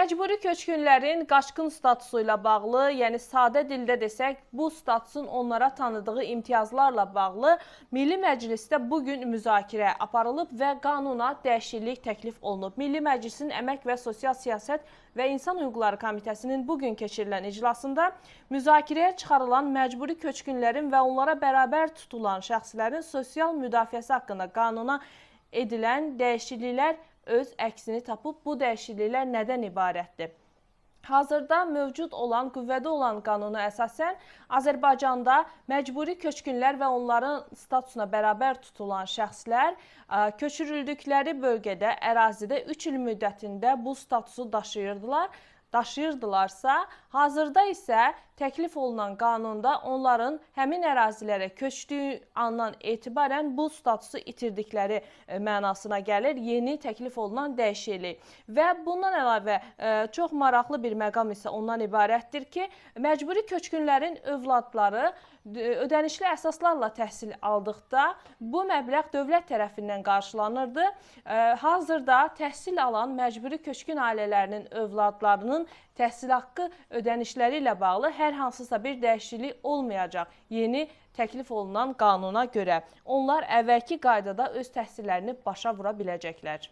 Məcburi köçkünlərin qaçqın statusu ilə bağlı, yəni sadə dildə desək, bu statusun onlara tanıdığı imtiyazlarla bağlı Milli Məclisdə bugün müzakirə aparılıb və qanuna dəyişiklik təklif olunub. Milli Məclisin Əmək və Sosial Siyasət və İnsan Hüquqları Komitəsinin bugün keçirilən iclasında müzakirəyə çıxarılan məcburi köçkünlərin və onlara bərabər tutulan şəxslərin sosial müdafiəsi haqqında qanuna edilən dəyişikliklər öz əksini tapıb. Bu dəyişikliklər nədən ibarətdir? Hazırda mövcud olan, qüvvədə olan qanuna əsasən Azərbaycanda məcburi köçkünlər və onların statusuna bərabər tutulan şəxslər köçürüldükləri bölgədə, ərazidə 3 il müddətində bu statusu daşıyırdılarsa, hazırda isə təklif olunan qanunda onların həmin ərazilərə köçdüyü andan etibarən bu statusu itirdikləri mənasına gəlir yeni təklif olunan dəyişiklik. Və bundan əlavə çox maraqlı bir məqam isə ondan ibarətdir ki, məcburi köçkünlərin övladları ödənişli əsaslarla təhsil aldıqda bu məbləğ dövlət tərəfindən qarşılanırdı. Hazırda təhsil alan məcburi köçkün ailələrinin övladlarının təhsil haqqı ödənişləri ilə bağlı hər hansısa bir dəyişiklik olmayacaq yeni təklif olunan qanuna görə. Onlar əvvəlki qaydada öz təhsillərini başa vura biləcəklər.